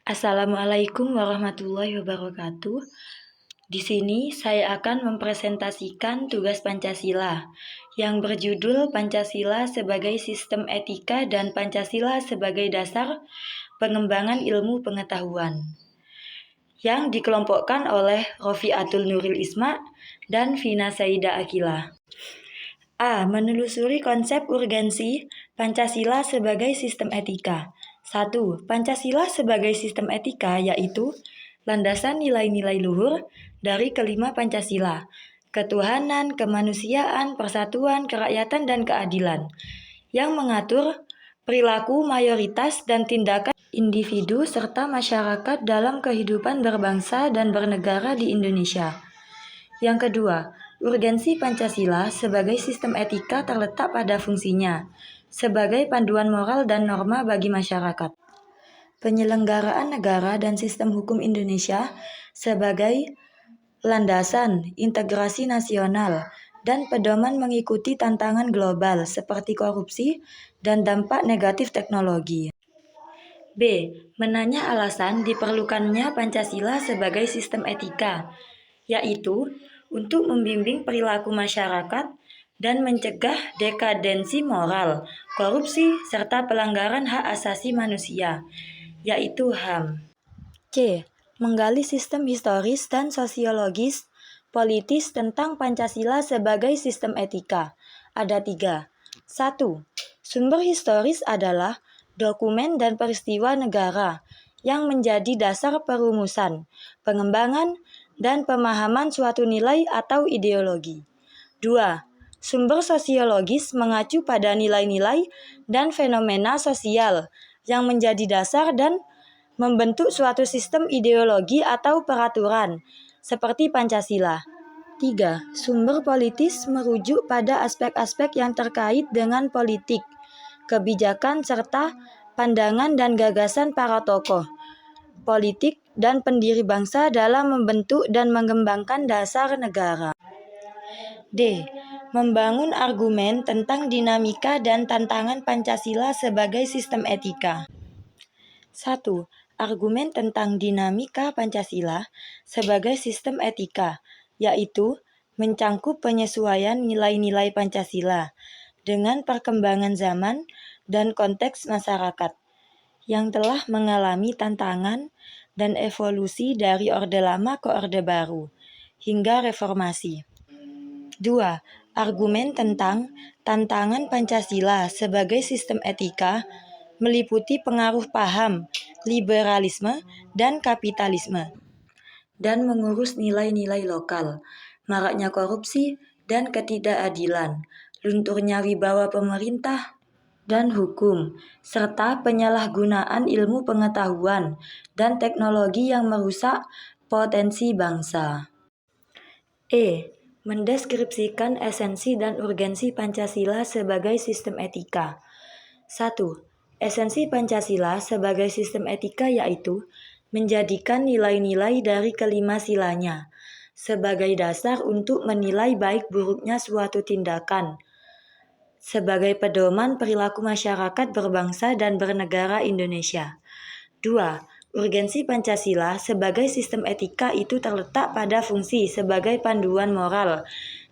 Assalamualaikum warahmatullahi wabarakatuh. Di sini saya akan mempresentasikan tugas Pancasila yang berjudul Pancasila sebagai Sistem Etika dan Pancasila sebagai Dasar Pengembangan Ilmu Pengetahuan, yang dikelompokkan oleh Rofiatul Nuril Isma dan Vina Saida Akila. A. Menelusuri konsep urgensi Pancasila sebagai sistem etika. 1. Pancasila sebagai sistem etika yaitu landasan nilai-nilai luhur dari kelima Pancasila: ketuhanan, kemanusiaan, persatuan, kerakyatan, dan keadilan, yang mengatur perilaku mayoritas dan tindakan individu serta masyarakat dalam kehidupan berbangsa dan bernegara di Indonesia. Yang kedua, urgensi Pancasila sebagai sistem etika terletak pada fungsinya sebagai panduan moral dan norma bagi masyarakat. Penyelenggaraan negara dan sistem hukum Indonesia sebagai landasan integrasi nasional dan pedoman mengikuti tantangan global seperti korupsi dan dampak negatif teknologi. B. Menanya alasan diperlukannya Pancasila sebagai sistem etika, yaitu untuk membimbing perilaku masyarakat dan mencegah dekadensi moral, korupsi, serta pelanggaran hak asasi manusia, yaitu HAM. C. Menggali sistem historis dan sosiologis politis tentang Pancasila sebagai sistem etika. Ada 3. 1. Sumber historis adalah dokumen dan peristiwa negara yang menjadi dasar perumusan, pengembangan, dan pemahaman suatu nilai atau ideologi. 2. Sumber sosiologis mengacu pada nilai-nilai dan fenomena sosial yang menjadi dasar dan membentuk suatu sistem ideologi atau peraturan, seperti Pancasila. 3. Sumber politis merujuk pada aspek-aspek yang terkait dengan politik, kebijakan, serta pandangan dan gagasan para tokoh politik dan pendiri bangsa dalam membentuk dan mengembangkan dasar negara. D. Membangun argumen tentang dinamika dan tantangan Pancasila sebagai sistem etika. 1. Argumen tentang dinamika Pancasila sebagai sistem etika, yaitu mencangkup penyesuaian nilai-nilai Pancasila dengan perkembangan zaman dan konteks masyarakat yang telah mengalami tantangan dan evolusi dari Orde Lama ke Orde Baru, hingga reformasi. 2. Argumen tentang tantangan Pancasila sebagai sistem etika meliputi pengaruh paham, liberalisme, dan kapitalisme, dan mengurus nilai-nilai lokal, maraknya korupsi dan ketidakadilan, lunturnya wibawa pemerintah dan hukum, serta penyalahgunaan ilmu pengetahuan dan teknologi yang merusak potensi bangsa. E. Mendeskripsikan esensi dan urgensi Pancasila sebagai sistem etika. 1. Esensi Pancasila sebagai sistem etika yaitu menjadikan nilai-nilai dari kelima silanya sebagai dasar untuk menilai baik buruknya suatu tindakan, sebagai pedoman perilaku masyarakat berbangsa dan bernegara Indonesia. 2. Urgensi Pancasila sebagai sistem etika itu terletak pada fungsi sebagai panduan moral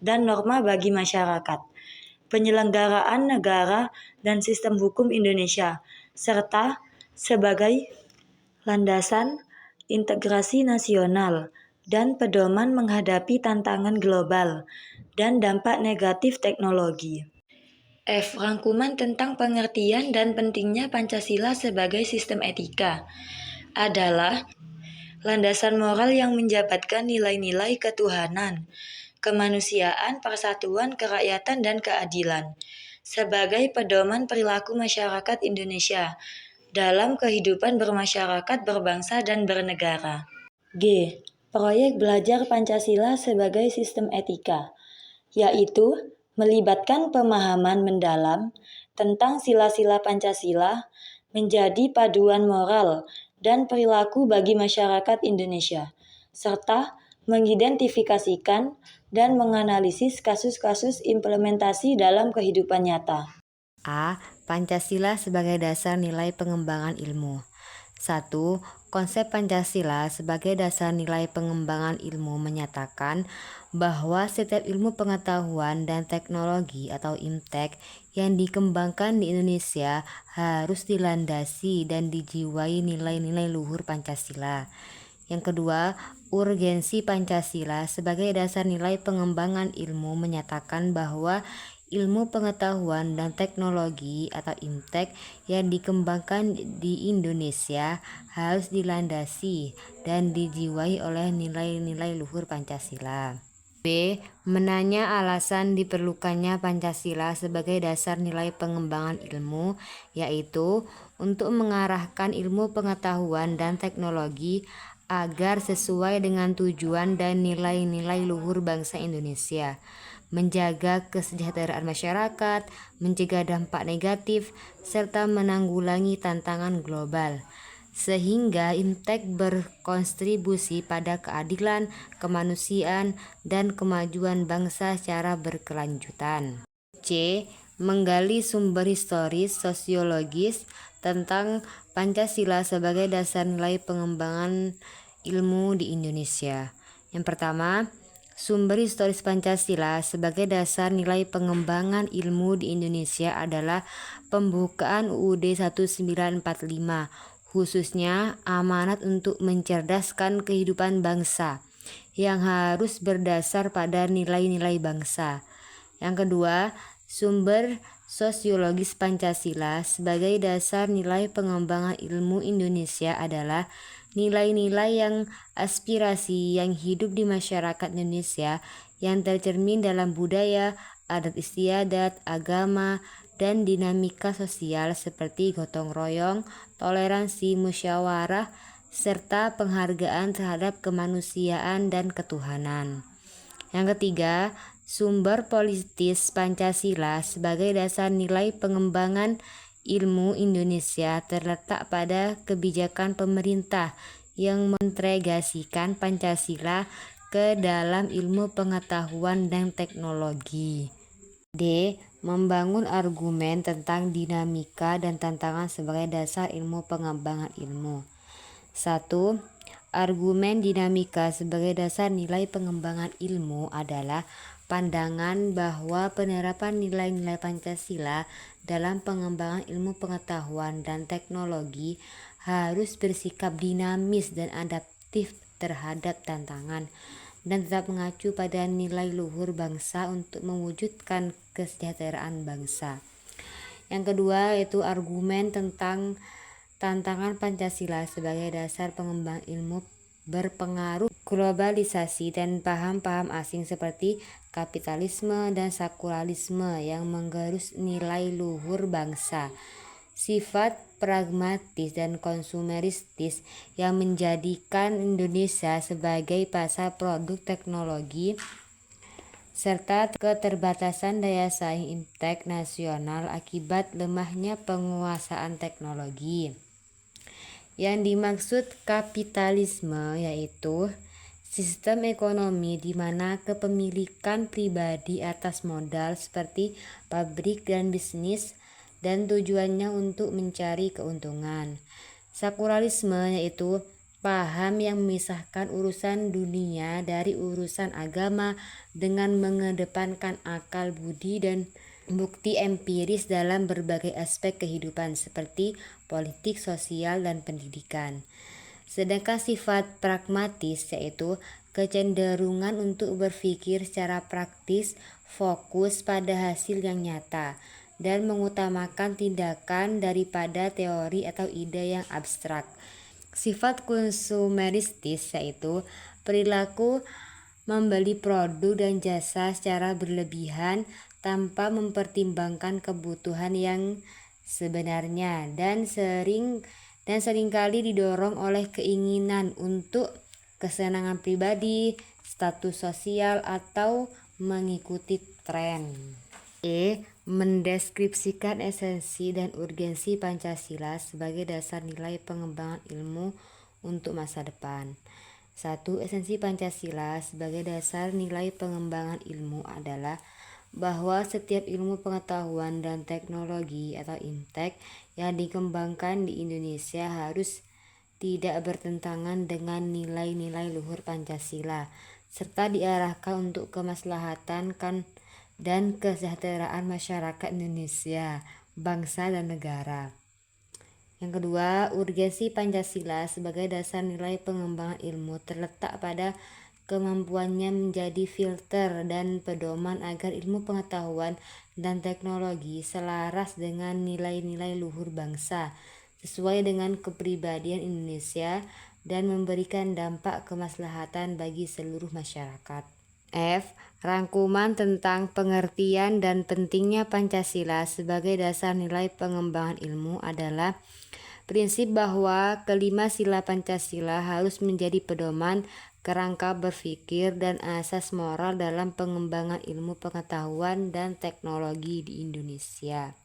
dan norma bagi masyarakat, penyelenggaraan negara dan sistem hukum Indonesia, serta sebagai landasan integrasi nasional dan pedoman menghadapi tantangan global dan dampak negatif teknologi. F. Rangkuman tentang pengertian dan pentingnya Pancasila sebagai sistem etika adalah landasan moral yang menjabatkan nilai-nilai ketuhanan, kemanusiaan, persatuan, kerakyatan, dan keadilan sebagai pedoman perilaku masyarakat Indonesia dalam kehidupan bermasyarakat, berbangsa, dan bernegara. G. Proyek belajar Pancasila sebagai sistem etika, yaitu melibatkan pemahaman mendalam tentang sila-sila Pancasila menjadi paduan moral dan perilaku bagi masyarakat Indonesia, serta mengidentifikasikan dan menganalisis kasus-kasus implementasi dalam kehidupan nyata. A. Pancasila sebagai dasar nilai pengembangan ilmu. 1. Konsep Pancasila sebagai dasar nilai pengembangan ilmu menyatakan bahwa setiap ilmu pengetahuan dan teknologi atau IMTEK yang dikembangkan di Indonesia harus dilandasi dan dijiwai nilai-nilai luhur Pancasila. Yang kedua, urgensi Pancasila sebagai dasar nilai pengembangan ilmu menyatakan bahwa ilmu pengetahuan dan teknologi atau IMTEK yang dikembangkan di Indonesia harus dilandasi dan dijiwai oleh nilai-nilai luhur Pancasila. B. Menanya alasan diperlukannya Pancasila sebagai dasar nilai pengembangan ilmu, yaitu untuk mengarahkan ilmu pengetahuan dan teknologi agar sesuai dengan tujuan dan nilai-nilai luhur bangsa Indonesia, menjaga kesejahteraan masyarakat, mencegah dampak negatif, serta menanggulangi tantangan global, sehingga IMTEK berkontribusi pada keadilan, kemanusiaan, dan kemajuan bangsa secara berkelanjutan. C. Menggali sumber historis sosiologis tentang Pancasila sebagai dasar nilai pengembangan ilmu di Indonesia. Yang pertama, sumber historis Pancasila sebagai dasar nilai pengembangan ilmu di Indonesia adalah pembukaan UUD 1945, khususnya amanat untuk mencerdaskan kehidupan bangsa yang harus berdasar pada nilai-nilai bangsa. Yang kedua, sumber sosiologis Pancasila sebagai dasar nilai pengembangan ilmu Indonesia adalah nilai-nilai yang aspirasi yang hidup di masyarakat Indonesia yang tercermin dalam budaya, adat istiadat, agama, dan dinamika sosial seperti gotong royong, toleransi, musyawarah, serta penghargaan terhadap kemanusiaan dan ketuhanan. Yang ketiga, sumber politis Pancasila sebagai dasar nilai pengembangan ilmu Indonesia terletak pada kebijakan pemerintah yang mengintegrasikan Pancasila ke dalam ilmu pengetahuan dan teknologi. D. Membangun argumen tentang dinamika dan tantangan sebagai dasar ilmu pengembangan ilmu. 1. Argumen dinamika sebagai dasar nilai pengembangan ilmu adalah pandangan bahwa penerapan nilai-nilai Pancasila dalam pengembangan ilmu pengetahuan dan teknologi harus bersikap dinamis dan adaptif terhadap tantangan dan tetap mengacu pada nilai luhur bangsa untuk mewujudkan kesejahteraan bangsa. Yang kedua yaitu argumen tentang tantangan Pancasila sebagai dasar pengembang ilmu berpengaruh globalisasi dan paham-paham asing seperti kapitalisme dan sekularisme yang menggerus nilai luhur bangsa. Sifat pragmatis dan konsumeristis yang menjadikan Indonesia sebagai pasar produk teknologi serta keterbatasan daya saing IMTEK nasional akibat lemahnya penguasaan teknologi. Yang dimaksud kapitalisme yaitu sistem ekonomi di mana kepemilikan pribadi atas modal seperti pabrik dan bisnis dan tujuannya untuk mencari keuntungan. Sekularisme yaitu paham yang memisahkan urusan dunia dari urusan agama dengan mengedepankan akal budi dan bukti empiris dalam berbagai aspek kehidupan seperti politik, sosial, dan pendidikan. Sedangkan sifat pragmatis yaitu kecenderungan untuk berpikir secara praktis, fokus pada hasil yang nyata, dan mengutamakan tindakan daripada teori atau ide yang abstrak. Sifat konsumeristis yaitu perilaku membeli produk dan jasa secara berlebihan tanpa mempertimbangkan kebutuhan yang sebenarnya dan seringkali didorong oleh keinginan untuk kesenangan pribadi, status sosial, atau mengikuti tren. E. Mendeskripsikan esensi dan urgensi Pancasila sebagai dasar nilai pengembangan ilmu untuk masa depan. 1. Esensi Pancasila sebagai dasar nilai pengembangan ilmu adalah bahwa setiap ilmu pengetahuan dan teknologi atau IMTEK yang dikembangkan di Indonesia harus tidak bertentangan dengan nilai-nilai luhur Pancasila, serta diarahkan untuk kemaslahatan dan kesejahteraan masyarakat Indonesia, bangsa dan negara. Yang kedua, urgensi Pancasila sebagai dasar nilai pengembangan ilmu terletak pada kemampuannya menjadi filter dan pedoman agar ilmu pengetahuan dan teknologi selaras dengan nilai-nilai luhur bangsa, sesuai dengan kepribadian Indonesia dan memberikan dampak kemaslahatan bagi seluruh masyarakat. F. Rangkuman tentang pengertian dan pentingnya Pancasila sebagai dasar nilai pengembangan ilmu adalah prinsip bahwa kelima sila Pancasila harus menjadi pedoman, kerangka berpikir, dan asas moral dalam pengembangan ilmu pengetahuan dan teknologi di Indonesia.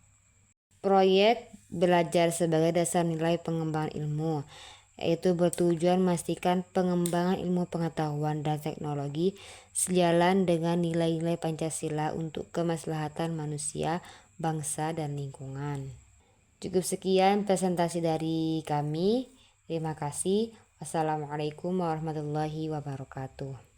Proyek belajar sebagai dasar nilai pengembangan ilmu, yaitu bertujuan memastikan pengembangan ilmu pengetahuan dan teknologi sejalan dengan nilai-nilai Pancasila untuk kemaslahatan manusia, bangsa, dan lingkungan. Cukup sekian presentasi dari kami. Terima kasih. Wassalamualaikum warahmatullahi wabarakatuh.